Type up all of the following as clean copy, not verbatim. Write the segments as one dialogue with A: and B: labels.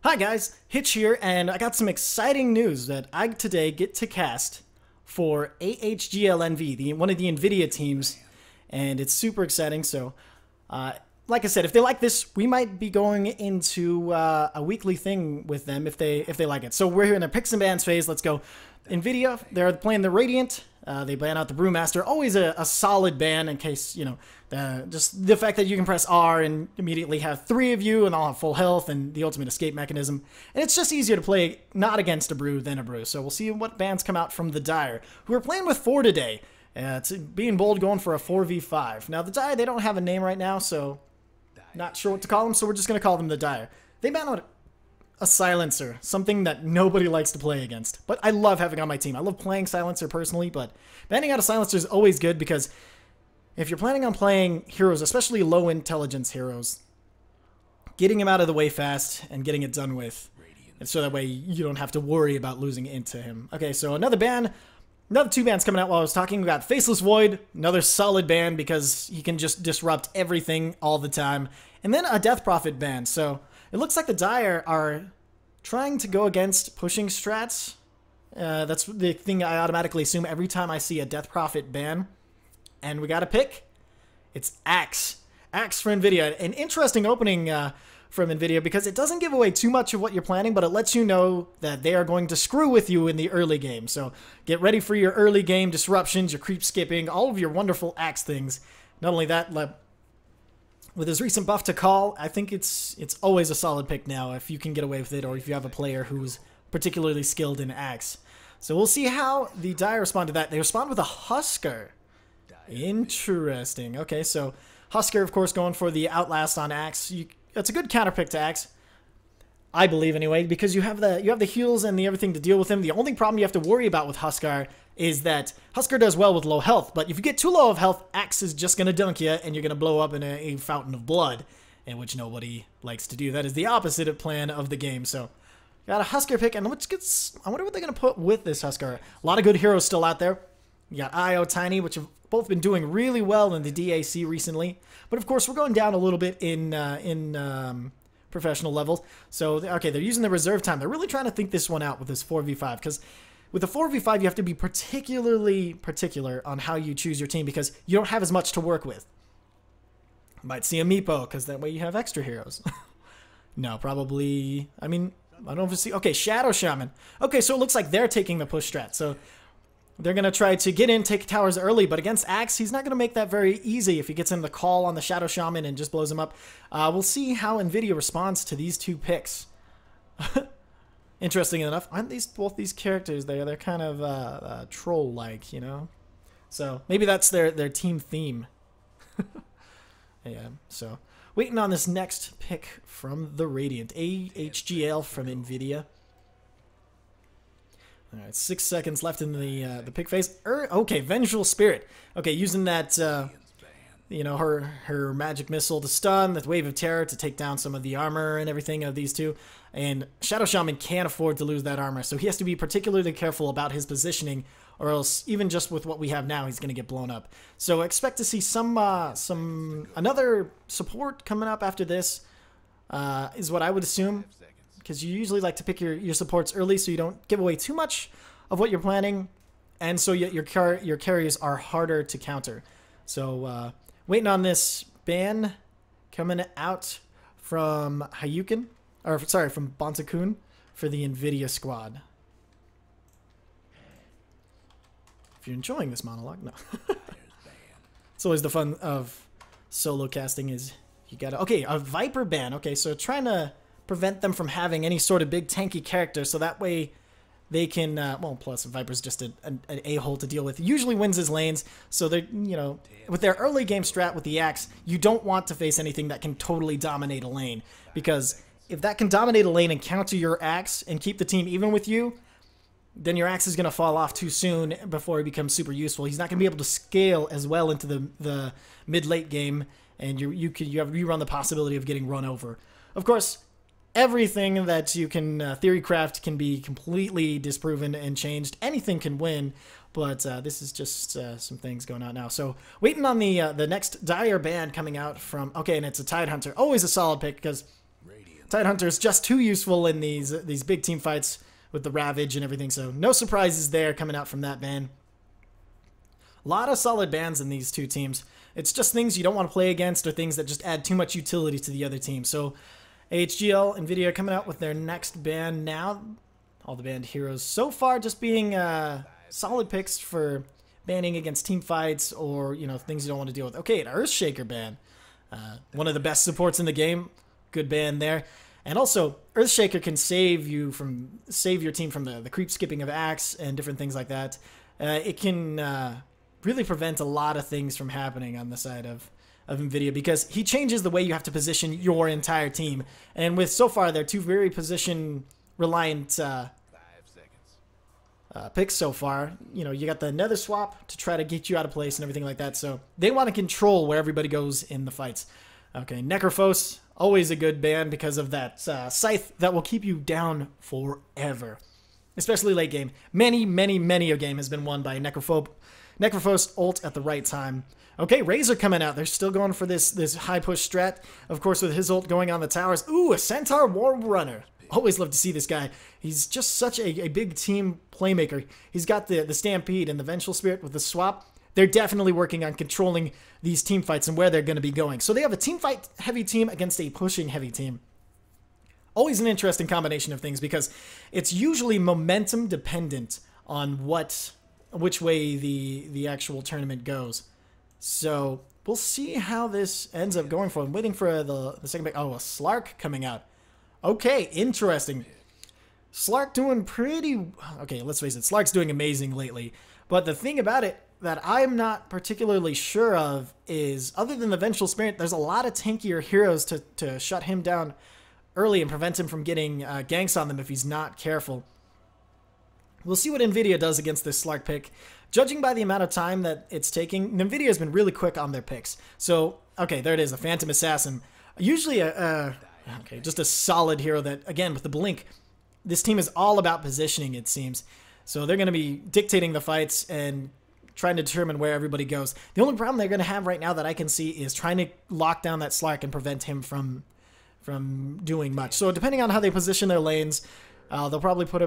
A: Hi guys, Hitch here, and I got some exciting news that I today get to cast for AHGL.NV, one of the NVIDIA teams, and it's super exciting. So, like I said, if they like this, we might be going into a weekly thing with them if they like it. So we're here in the picks and bans phase. Let's go. NVIDIA, they're playing the Radiant. They ban out the Brewmaster. Always a solid ban in case, you know, just the fact that you can press R and immediately have three of you and all have full health and the ultimate escape mechanism. And it's just easier to play not against a Brew than a Brew. So we'll see what bans come out from the Dire, who are playing with 4 today. It's being bold, going for a 4v5. Now, the Dire, they don't have a name right now, so not sure what to call them, so we're just going to call them the Dire. They ban out a Silencer, something that nobody likes to play against. But I love having on my team. I love playing Silencer personally, but banning out a Silencer is always good because if you're planning on playing heroes, especially low intelligence heroes, getting him out of the way fast and getting it done with, and so that way you don't have to worry about losing into him. Okay, so another ban. Another 2 bans coming out while I was talking. We got Faceless Void, another solid ban because he can just disrupt everything all the time. And then a Death Prophet ban. So it looks like the Dire are trying to go against pushing strats. That's the thing I automatically assume every time I see a Death Prophet ban. And we got a pick. It's Axe. Axe for NVIDIA. An interesting opening from NVIDIA because it doesn't give away too much of what you're planning, but it lets you know that they are going to screw with you in the early game. So get ready for your early game disruptions, your creep skipping, all of your wonderful Axe things. Not only that, with his recent buff to Call, I think it's always a solid pick now if you can get away with it or if you have a player who's particularly skilled in Axe. So we'll see how the Dire respond to that. They respond with a Husker. Interesting. Okay, so Husker, of course, going for the Outlast on Axe. It's a good counter pick to Axe, I believe anyway, because you have the heals and the everything to deal with him. The only problem you have to worry about with Husker is that Husker does well with low health, but if you get too low of health, Axe is just going to dunk you, and you're going to blow up in a fountain of blood, in which nobody likes to do. That is the opposite plan of the game. So got a Husker pick, and I wonder what they're going to put with this Husker. A lot of good heroes still out there. You got IO, Tiny, which have both been doing really well in the DAC recently. But of course, we're going down a little bit in professional levels. So, okay, they're using the reserve time. They're really trying to think this one out with this 4v5. Because with the 4v5, you have to be particularly particular on how you choose your team because you don't have as much to work with. You might see a Meepo, because that way you have extra heroes. No, probably... I mean, I don't know if it's... Okay, Shadow Shaman. Okay, so it looks like they're taking the push strat. So they're going to try to get in, take towers early, but against Axe, he's not going to make that very easy if he gets in the call on the Shadow Shaman and just blows him up. We'll see how NVIDIA responds to these 2 picks. Interesting enough, aren't both these characters there? They're kind of troll-like, you know? So maybe that's their team theme. Yeah, so waiting on this next pick from the Radiant. AHGL from NVIDIA. All right, 6 seconds left in the pick phase. Okay, Vengeful Spirit. Okay, using that, you know, her magic missile to stun, the Wave of Terror to take down some of the armor and everything of these 2. And Shadow Shaman can't afford to lose that armor, so he has to be particularly careful about his positioning, or else even just with what we have now, he's going to get blown up. So expect to see another support coming up after this, is what I would assume. Because you usually like to pick your supports early so you don't give away too much of what you're planning, and so your carries are harder to counter. So waiting on this ban coming out from Hayukin, or sorry, from Bonta-kun for the NVIDIA squad. If you're enjoying this monologue, no. It's always the fun of solo casting is you gotta... Okay, a Viper ban. Okay, so trying to prevent them from having any sort of big tanky character, so that way they can, well, plus Viper's just an a-hole to deal with. Usually wins his lanes, so they're, you know, with their early game strat with the Axe, you don't want to face anything that can totally dominate a lane, because if that can dominate a lane and counter your Axe and keep the team even with you, then your Axe is going to fall off too soon before he becomes super useful. He's not going to be able to scale as well into the mid-late game, and you run the possibility of getting run over. Of course, everything that you can theory craft can be completely disproven and changed. Anything can win, but this is just some things going on now. So waiting on the next Dire ban coming out from... Okay, and it's a Tidehunter. Always a solid pick because Tidehunter is just too useful in these big team fights with the Ravage and everything, so no surprises there coming out from that ban. A lot of solid bans in these two teams. It's just things you don't want to play against or things that just add too much utility to the other team. So AHGL.Nividia coming out with their next ban now. All the banned heroes so far just being solid picks for banning against team fights or, you know, things you don't want to deal with. Okay, an Earthshaker ban. One of the best supports in the game. Good ban there. And also, Earthshaker can save your team from the creep skipping of Axe and different things like that. It can really prevent a lot of things from happening on the side of NVIDIA because he changes the way you have to position your entire team. And with so far, they're two very position-reliant picks so far. You know, you got the Nether Swap to try to get you out of place and everything like that. So they want to control where everybody goes in the fights. Okay, Necrophos, always a good ban because of that Scythe that will keep you down forever. Especially late game. Many a game has been won by Necrophos ult at the right time. Okay, Razor coming out. They're still going for this high push strat. Of course, with his ult going on the towers. Ooh, a Centaur War Runner. Always love to see this guy. He's just such a big team playmaker. He's got the Stampede and the Vengeful Spirit with the swap. They're definitely working on controlling these team fights and where they're going to be going. So they have a team fight heavy team against a pushing heavy team. Always an interesting combination of things because it's usually momentum dependent on which way the actual tournament goes. So we'll see how this ends up going for. I'm waiting for the second pick. Oh, a Slark coming out. Okay, interesting. Slark doing pretty... Okay, let's face it. Slark's doing amazing lately. But the thing about it that I'm not particularly sure of is, other than the Vengeful Spirit, there's a lot of tankier heroes to shut him down early and prevent him from getting ganks on them if he's not careful. We'll see what NVIDIA does against this Slark pick. Judging by the amount of time that it's taking, NVIDIA has been really quick on their picks. So, okay, there it is, a Phantom Assassin. Usually okay, just a solid hero that, again, with the Blink, this team is all about positioning, it seems. So they're going to be dictating the fights and trying to determine where everybody goes. The only problem they're going to have right now that I can see is trying to lock down that Slark and prevent him from doing much. So depending on how they position their lanes, they'll probably put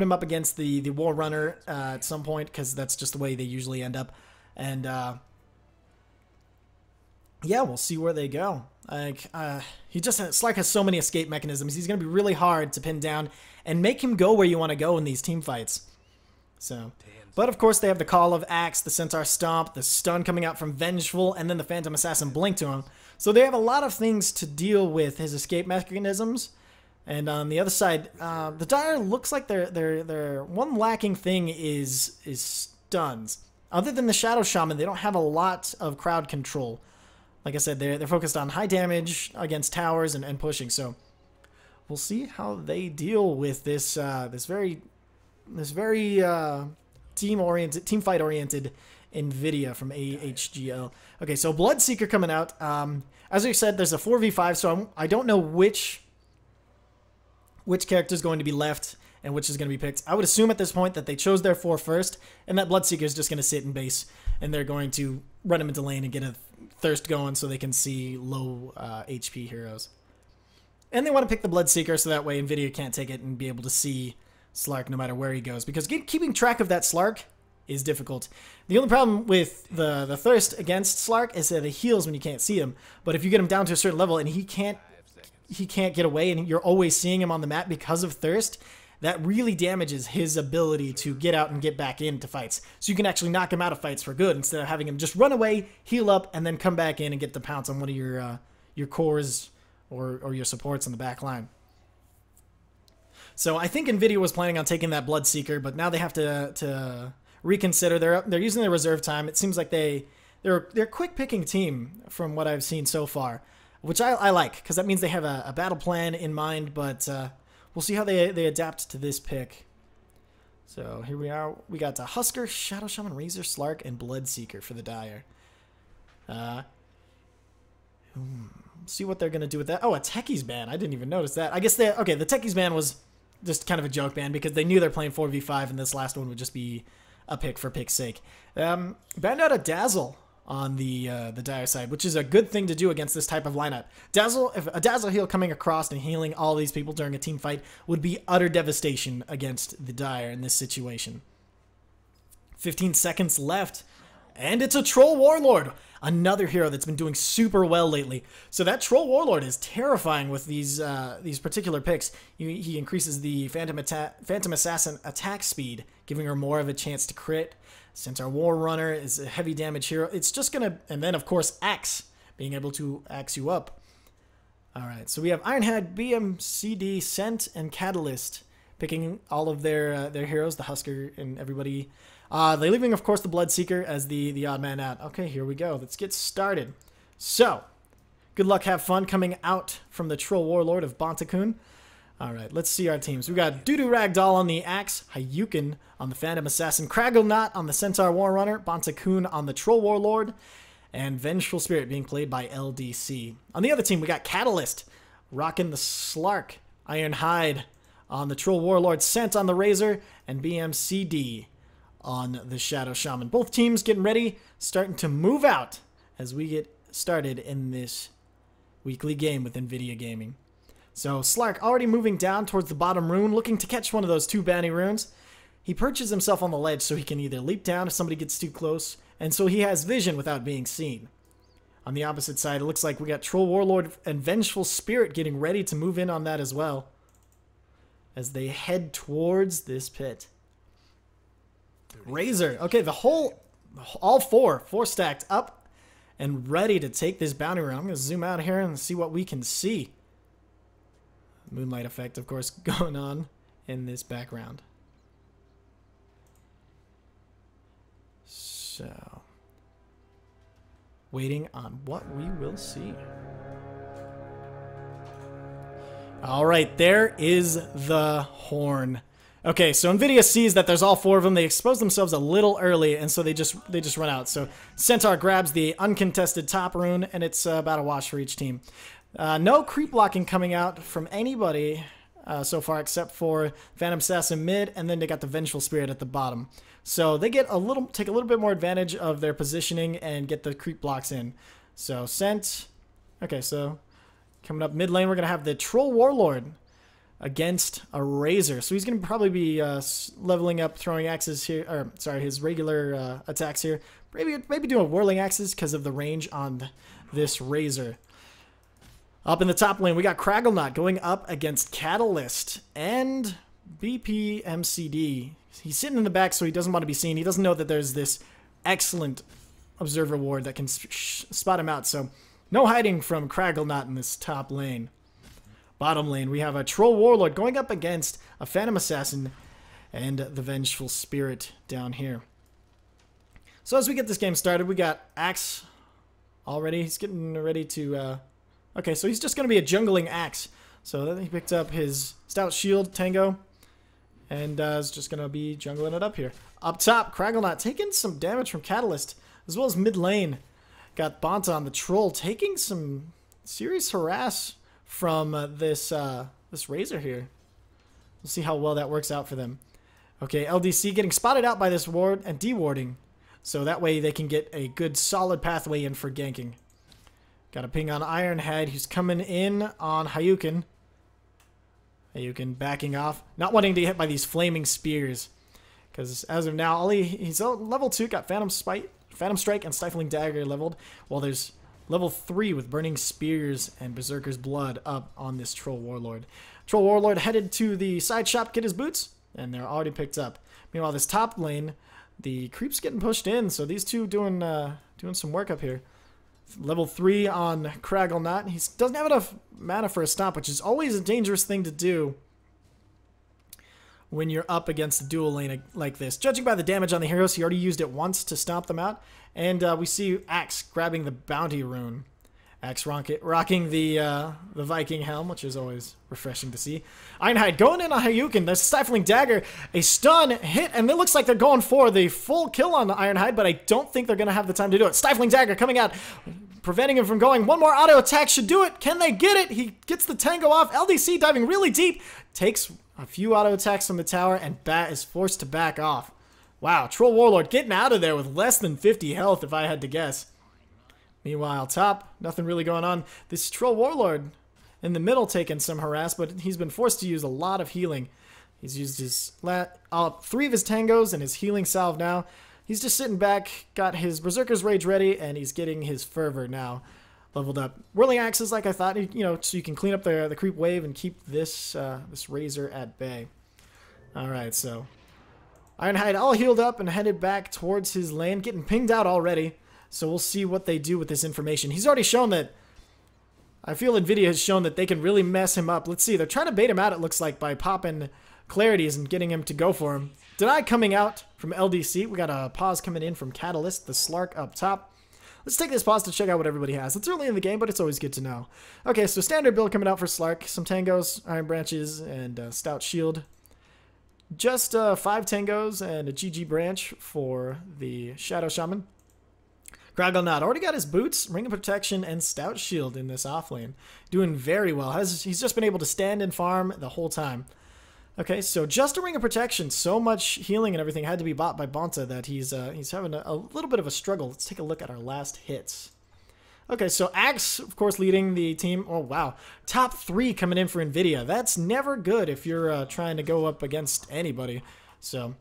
A: him up against the War Runner at some point because that's just the way they usually end up. And yeah, we'll see where they go. Like Slark has so many escape mechanisms. He's going to be really hard to pin down and make him go where you want to go in these team fights. So, but of course they have the Call of Axe, the Centaur Stomp, the stun coming out from Vengeful, and then the Phantom Assassin Blink to him. So they have a lot of things to deal with his escape mechanisms. And on the other side, the Dire looks like their one lacking thing is stuns. Other than the Shadow Shaman, they don't have a lot of crowd control. Like I said, they're focused on high damage against towers and pushing. So we'll see how they deal with this very team fight oriented NVIDIA from AHGL. Okay, so Bloodseeker coming out. As I said, there's a 4v5, so I don't know which character is going to be left and which is going to be picked. I would assume at this point that they chose their 4 first, and that Bloodseeker is just going to sit in base, and they're going to run him into lane and get a thirst going so they can see low HP heroes. And they want to pick the Bloodseeker so that way NVIDIA can't take it and be able to see Slark no matter where he goes, because keeping track of that Slark is difficult. The only problem with the Thirst against Slark is that it heals when you can't see him, but if you get him down to a certain level and he can't get away and you're always seeing him on the map because of Thirst, that really damages his ability to get out and get back into fights. So you can actually knock him out of fights for good instead of having him just run away, heal up, and then come back in and get the pounce on one of your cores or your supports on the back line. So I think NVIDIA was planning on taking that Bloodseeker, but now they have to reconsider. They're using their reserve time. It seems like they're a quick picking team from what I've seen so far, which I like, because that means they have a battle plan in mind, but we'll see how they adapt to this pick. So here we are. We got the Husker, Shadow Shaman, Razor, Slark, and Bloodseeker for the Dire. See what they're going to do with that. Oh, a Techies ban. I didn't even notice that. I guess the Techies ban was just kind of a joke ban because they knew they're playing 4v5 and this last one would just be a pick for pick's sake. Banned out a Dazzle. on the dire side, which is a good thing to do against this type of lineup. If a Dazzle heal coming across and healing all these people during a team fight would be utter devastation against the dire in this situation. 15 seconds left, and it's a Troll Warlord, another hero that's been doing super well lately. So that Troll Warlord is terrifying with these particular picks. He increases the Phantom Assassin attack speed, giving her more of a chance to crit. Since our War Runner is a heavy damage hero, it's just gonna, and then of course Axe, being able to axe you up. Alright, so we have Ironhide, BMCD, Scent, and Catalyst, picking all of their heroes, the Husker and everybody. They're leaving, of course, the Bloodseeker as the odd man out. Okay, here we go. Let's get started. So, good luck, have fun coming out from the Troll Warlord of Bonta-kun. Alright, let's see our teams. We've got Doodoo Ragdoll on the Axe, Hayukin on the Phantom Assassin, Kragglenot on the Centaur Warrunner, Bonta-kun on the Troll Warlord, and Vengeful Spirit being played by LDC. On the other team, we got Catalyst rocking the Slark, Ironhide on the Troll Warlord, Scent on the Razor, and BMCD on the Shadow Shaman. Both teams getting ready, starting to move out as we get started in this weekly game with NVIDIA Gaming. So Slark already moving down towards the bottom rune, looking to catch one of those 2 bounty runes. He perches himself on the ledge so he can either leap down if somebody gets too close, and so he has vision without being seen. On the opposite side, it looks like we got Troll Warlord and Vengeful Spirit getting ready to move in on that as well, as they head towards this pit. Razor. Okay, all four stacked up and ready to take this bounty run. I'm going to zoom out here and see what we can see. Moonlight effect, of course, going on in this background. So, waiting on what we will see. All right, there is the horn. Okay, so NVIDIA sees that there's all 4 of them. They expose themselves a little early, and so they just run out. So Centaur grabs the uncontested top rune, and it's about a wash for each team. No creep blocking coming out from anybody so far, except for Phantom Assassin mid, and then they got the Vengeful Spirit at the bottom. So they get take a little bit more advantage of their positioning and get the creep blocks in. So Scent. Okay, so coming up mid lane, we're gonna have the Troll Warlord against a Razor. So he's gonna probably be leveling up, throwing axes here, or sorry, his regular attacks here. Maybe doing whirling axes because of the range on this Razor. Up in the top lane, we got Kragglenot going up against Catalyst and BPMCD. He's sitting in the back, so he doesn't want to be seen. He doesn't know that there's this excellent Observer Ward that can spot him out. So no hiding from Kragglenot in this top lane. Bottom lane, we have a Troll Warlord going up against a Phantom Assassin and the Vengeful Spirit down here. So as we get this game started, we got Axe already. He's getting ready to... Okay, so he's just going to be a jungling Axe. So then he picked up his Stout Shield Tango and is just going to be jungling it up here. Up top, Kragglenot taking some damage from Catalyst, as well as mid lane. Got Bonta on the Troll taking some serious harass from this Razor here. We'll see how well that works out for them. Okay, LDC getting spotted out by this ward and dewarding. So that way they can get a good solid pathway in for ganking. Got a ping on Ironhead, who's coming in on Hayukin. Hayukin backing off, not wanting to get hit by these flaming spears. Because as of now, he's level 2, got Phantom Strike and Stifling Dagger leveled, while there's level 3 with Burning Spears and Berserker's Blood up on this Troll Warlord. Troll Warlord headed to the side shop, get his boots, and they're already picked up. Meanwhile, this top lane, the creep's getting pushed in, so these two doing some work up here. Level 3 on Kragglenot. He doesn't have enough mana for a stomp, which is always a dangerous thing to do when you're up against a dual lane like this. Judging by the damage on the heroes, he already used it once to stomp them out. And we see Axe grabbing the bounty rune. Axe rocking the Viking helm, which is always refreshing to see. Ironhide going in on Hayukin. There's a Stifling Dagger, a stun hit, and it looks like they're going for the full kill on Ironhide, but I don't think they're going to have the time to do it. Stifling Dagger coming out, preventing him from going. One more auto attack should do it. Can they get it? He gets the tango off. LDC diving really deep. Takes a few auto attacks from the tower, and Bat is forced to back off. Wow, Troll Warlord getting out of there with less than 50 health, if I had to guess. Meanwhile, top, nothing really going on. This Troll Warlord in the middle taking some harass, but he's been forced to use a lot of healing. He's used his 3 of his tangos and his healing salve now. He's just sitting back, got his Berserker's Rage ready, and he's getting his Fervor now leveled up. Whirling Axes, like I thought, you know, so you can clean up the creep wave and keep this this Razor at bay. All right, so Ironhide all healed up and headed back towards his lane, getting pinged out already. So we'll see what they do with this information. He's already shown that, I feel Nvidia has shown that they can really mess him up. Let's see, they're trying to bait him out, it looks like, by popping Clarities and getting him to go for him. Deny coming out from LDC. We got a pause coming in from Catalyst, the Slark up top. Let's take this pause to check out what everybody has. It's early in the game, but it's always good to know. Okay, so standard build coming out for Slark. Some Tangos, Iron Branches, and Stout Shield. Just 5 Tangos and a GG Branch for the Shadow Shaman. Kragelnot already got his boots, Ring of Protection, and Stout Shield in this offlane. Doing very well. He's just been able to stand and farm the whole time. Okay, so just a Ring of Protection. So much healing and everything had to be bought by Bonta that he's having a little bit of a struggle. Let's take a look at our last hits. Okay, so Axe, of course, leading the team. Oh, wow. Top 3 coming in for Nvidia. That's never good if you're trying to go up against anybody. So,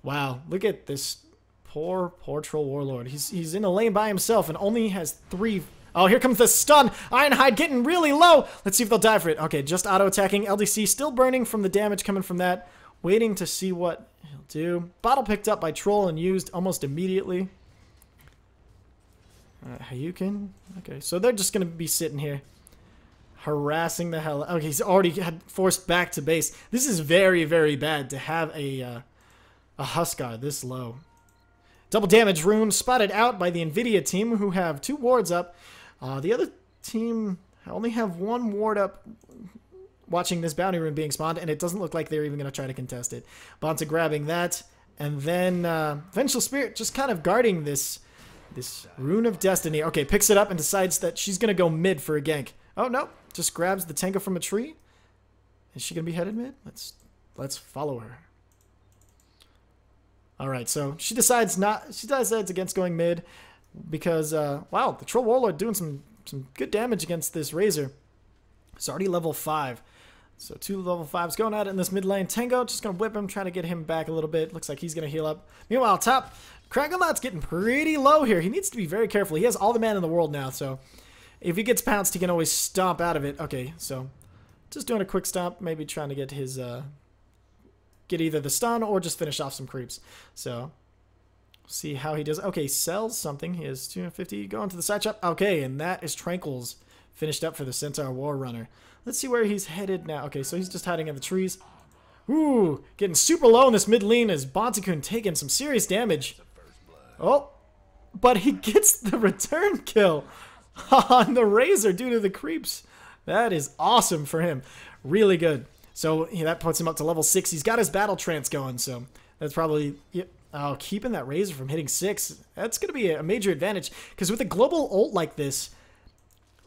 A: wow. Look at this poor Troll Warlord. He's in a lane by himself and only has 3... Oh, here comes the stun. Ironhide getting really low. Let's see if they'll die for it. Okay, just auto-attacking. LDC still burning from the damage coming from that. Waiting to see what he'll do. Bottle picked up by Troll and used almost immediately. Hayukin. Okay, so they're just going to be sitting here. Harassing the hell. Okay, he's already had forced back to base. This is very, very bad to have a Huskar this low. Double damage rune spotted out by the Nvidia team, who have 2 wards up. The other team only have 1 ward up watching this bounty rune being spawned, and it doesn't look like they're even going to try to contest it. Bonta grabbing that, and then Vengeful Spirit just kind of guarding this Rune of Destiny. Okay, picks it up and decides that she's going to go mid for a gank. Oh, no. Just grabs the Tango from a tree. Is she going to be headed mid? Let's follow her. All right, so she decides against going mid because, wow, the Troll Warlord doing some good damage against this Razor. It's already level 5. So 2 level 5s going at it in this mid lane. Tango just going to whip him, try to get him back a little bit. Looks like he's going to heal up. Meanwhile, top, Kragelnot's getting pretty low here. He needs to be very careful. He has all the mana in the world now, so if he gets pounced, he can always stomp out of it. Okay, so just doing a quick stomp, maybe trying to get his, get either the stun or just finish off some creeps. So, see how he does. Okay, sells something. He has 250. Going to the side shop. Okay, and that is Tranquil's finished up for the Centaur War Runner. Let's see where he's headed now. Okay, so he's just hiding in the trees. Ooh, getting super low in this mid lane as Bonta-kun taking some serious damage. Oh, but he gets the return kill on the Razor due to the creeps. That is awesome for him. Really good. So yeah, that puts him up to level 6. He's got his battle trance going, so that's probably... Yep. Oh, keeping that Razor from hitting 6. That's going to be a major advantage, because with a global ult like this,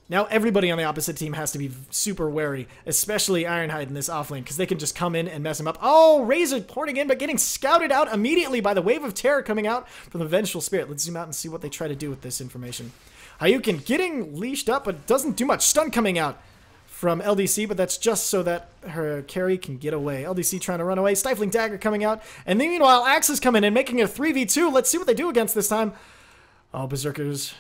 A: now everybody on the opposite team has to be super wary, especially Ironhide in this offlane, because they can just come in and mess him up. Oh, Razor porting in, but getting scouted out immediately by the Wave of Terror coming out from the Vengeful Spirit. Let's zoom out and see what they try to do with this information. Hayukin getting leashed up, but doesn't do much. Stun coming out from LDC, but that's just so that her carry can get away. LDC trying to run away. Stifling Dagger coming out. And then meanwhile, Axe is coming in, making it a 3v2. Let's see what they do against this time. Oh, Berserkers.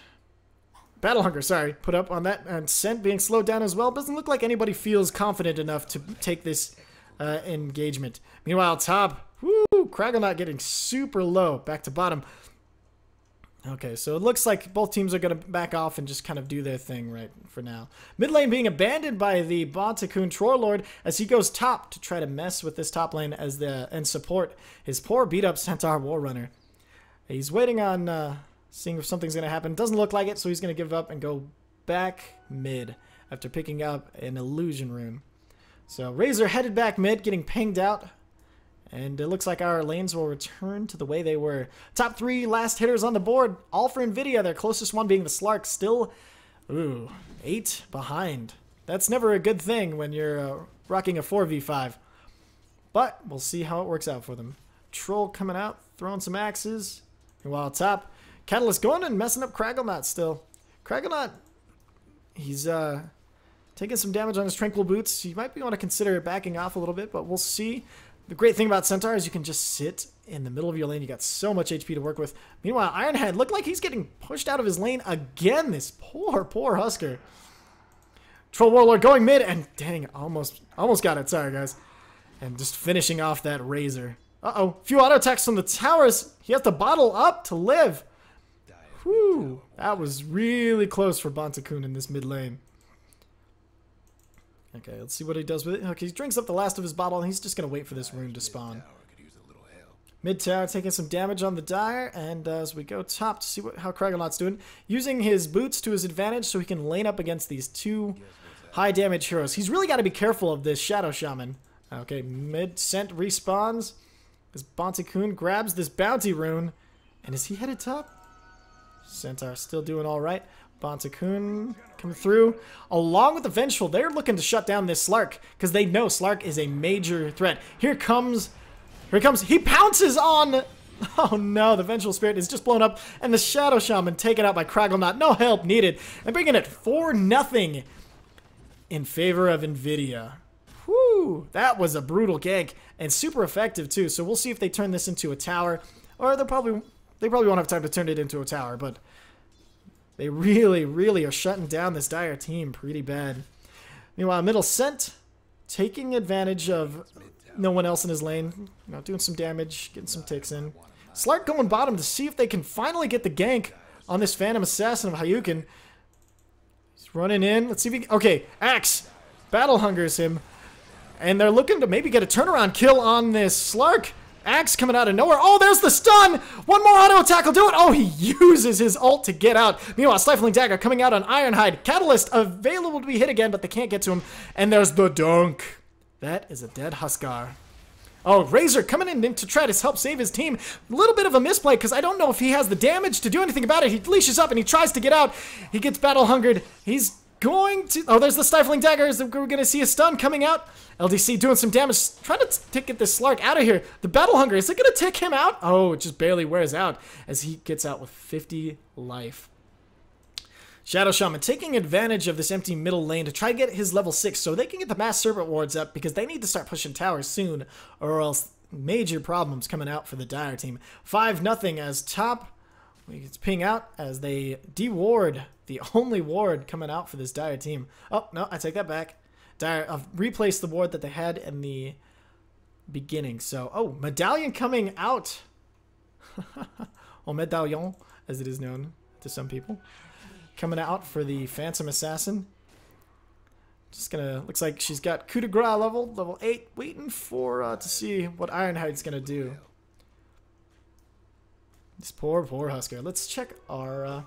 A: Battle Hunger, sorry. Put up on that. And Scent being slowed down as well. Doesn't look like anybody feels confident enough to take this engagement. Meanwhile, top. Woo! Kragelnot getting super low. Back to bottom. Okay, so it looks like both teams are going to back off and just kind of do their thing right for now. Mid lane being abandoned by the Bonta-kun Troll Lord as he goes top to try to mess with this top lane and support his poor beat-up Centaur War Runner. He's waiting on seeing if something's going to happen. Doesn't look like it, so he's going to give up and go back mid after picking up an Illusion Rune. So Razor headed back mid, getting pinged out. And it looks like our lanes will return to the way they were. Top 3 last hitters on the board, all for Nvidia. Their closest one being the Slark, still 8 behind. That's never a good thing when you're rocking a 4v5. But we'll see how it works out for them. Troll coming out, throwing some axes. Meanwhile, top, Catalyst going and messing up Kragelnot still. Kragonaut, he's taking some damage on his Tranquil Boots. You might want to consider backing off a little bit, but we'll see. The great thing about Centaur is you can just sit in the middle of your lane. You got so much HP to work with. Meanwhile, Ironhead looked like he's getting pushed out of his lane again. This poor Husker. Troll Warlord going mid, and dang, almost got it. Sorry, guys. And just finishing off that Razor. Uh-oh. Few auto attacks from the towers. He has to bottle up to live. Whew. That was really close for Bonta-kun in this mid lane. Okay, let's see what he does with it. Okay, he drinks up the last of his bottle, and he's just going to wait for this rune to spawn. Mid tower taking some damage on the Dire, and as we go top to see how Kragonaut's doing, using his boots to his advantage so he can lane up against these two high damage heroes. He's really got to be careful of this Shadow Shaman. Okay, mid scent respawns as Bonta-kun grabs this bounty rune, and is he headed top? Centaur still doing all right. Bonta-kun coming through. Along with the Vengeful, they're looking to shut down this Slark because they know Slark is a major threat. Here he comes. He pounces on. Oh no, the Vengeful Spirit is just blown up, and the Shadow Shaman taken out by Kragonaut. No help needed. And bringing it 4-0 in favor of NVIDIA. Whew, that was a brutal gank and super effective too. So we'll see if they turn this into a tower, or they probably won't have time to turn it into a tower, but they really are shutting down this Dire team pretty bad. Meanwhile, middle Scent taking advantage of no one else in his lane, you know, doing some damage, getting some ticks in. Slark going bottom to see if they can finally get the gank on this Phantom Assassin of Hayukin. He's running in. Let's see if he can. Okay, Axe battle hungers him, and they're looking to maybe get a turnaround kill on this Slark. Axe coming out of nowhere. Oh, there's the stun! One more auto attack will do it! Oh, he uses his ult to get out. Meanwhile, Stifling Dagger coming out on Ironhide. Catalyst available to be hit again, but they can't get to him. And there's the dunk. That is a dead Huskar. Oh, Razor coming in to try to help save his team. A little bit of a misplay, because I don't know if he has the damage to do anything about it. He leashes up and he tries to get out. He gets battle hungered. He's going to... Oh, there's the Stifling Dagger. We're going to see a stun coming out. LDC doing some damage, trying to get this Slark out of here. The battle hunger, is it going to take him out? Oh, it just barely wears out as he gets out with 50 life. Shadow Shaman taking advantage of this empty middle lane to try to get his level 6 so they can get the Mass Serpent wards up, because they need to start pushing towers soon, or else major problems coming out for the Dire team. 5-0 as top. It's ping out as they de-ward the only ward coming out for this Dire team. Oh, no, I take that back. Dire, I've replaced the ward that they had in the beginning. So, oh, Medallion coming out. Or Medallion, as it is known to some people. Coming out for the Phantom Assassin. Just gonna, looks like she's got coup de grace level 8, waiting for, to see what Ironhide's gonna do. This poor Husker. Let's check our,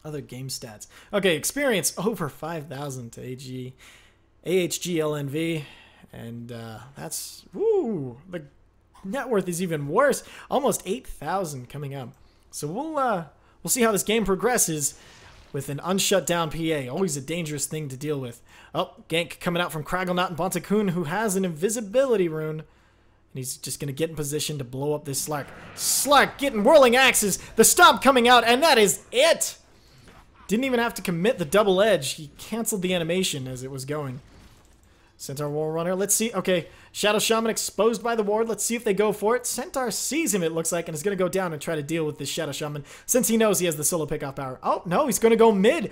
A: other game stats. Okay, experience over 5,000 to AHGL.NV, and that's, woo, the net worth is even worse, almost 8,000 coming up. So we'll see how this game progresses with an unshut down PA. Always a dangerous thing to deal with. Oh, gank coming out from Kragonaut and Bonta-kun, who has an invisibility rune, and he's just gonna get in position to blow up this Slark. Slark getting whirling axes, the stomp coming out, and that is it. Didn't even have to commit the double edge. He canceled the animation as it was going. Centaur War Runner, let's see. Okay, Shadow Shaman exposed by the ward. Let's see if they go for it. Centaur sees him, it looks like, and is going to go down and try to deal with this Shadow Shaman since he knows he has the solo pickoff power. Oh, no, he's going to go mid.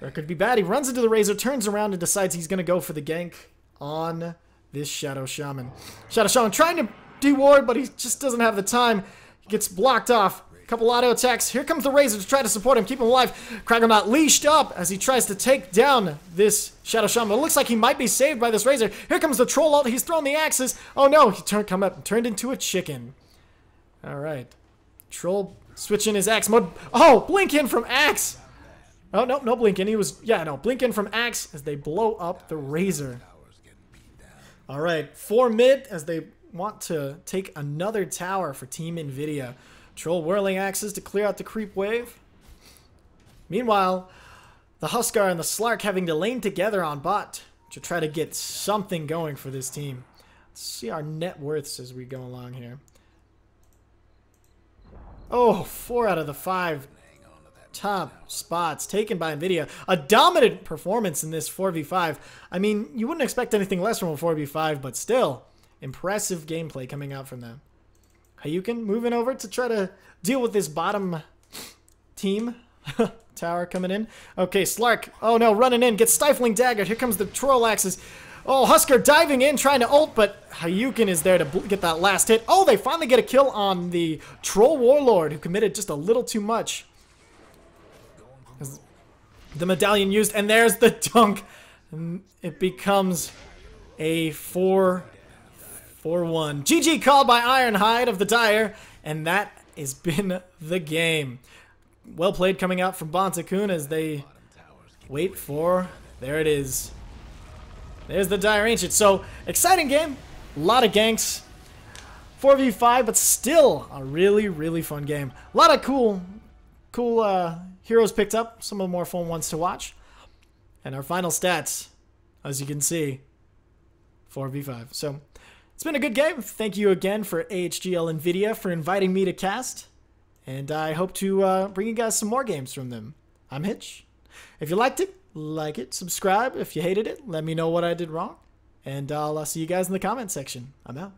A: That could be bad. He runs into the Razor, turns around, and decides he's going to go for the gank on this Shadow Shaman. Shadow Shaman trying to de-ward, but he just doesn't have the time. He gets blocked off. Couple auto attacks. Here comes the Razor to try to support him, keep him alive. Kragonaut leashed up as he tries to take down this Shadow Shaman. It looks like he might be saved by this Razor. Here comes the Troll ult. He's throwing the axes. Oh no, he come up and turned into a chicken. Alright. Troll switching his axe mode. Oh, blink in from axe. Oh, no, no blink in. He was, yeah, no, blink in from axe as they blow up the Razor. Alright, 4 mid as they want to take another tower for Team NVIDIA. Troll whirling axes to clear out the creep wave. Meanwhile, the Huskar and the Slark having to lane together on bot to try to get something going for this team. Let's see our net worths as we go along here. Oh, 4 out of the 5 top spots taken by NVIDIA. A dominant performance in this 4v5. I mean, you wouldn't expect anything less from a 4v5, but still, impressive gameplay coming out from them. Hayukin moving over to try to deal with this bottom team. Tower coming in. Okay, Slark. Oh no, running in. Gets Stifling Dagger. Here comes the Troll Axes. Oh, Husker diving in, trying to ult, but Hayukin is there to get that last hit. Oh, they finally get a kill on the Troll Warlord, who committed just a little too much. The medallion used, and there's the dunk. And it becomes a 4-1. GG called by Ironhide of the Dire, and that has been the game. Well played coming out from Bonta-kun as they wait for... There it is. There's the Dire Ancient. So, exciting game. A lot of ganks. 4v5, but still a really, really fun game. A lot of cool heroes picked up. Some of the more fun ones to watch. And our final stats, as you can see, 4v5. So, it's been a good game. Thank you again for AHGL.Nividia for inviting me to cast. And I hope to bring you guys some more games from them. I'm Hitch. If you liked it, like it, subscribe. If you hated it, let me know what I did wrong. And I'll see you guys in the comment section. I'm out.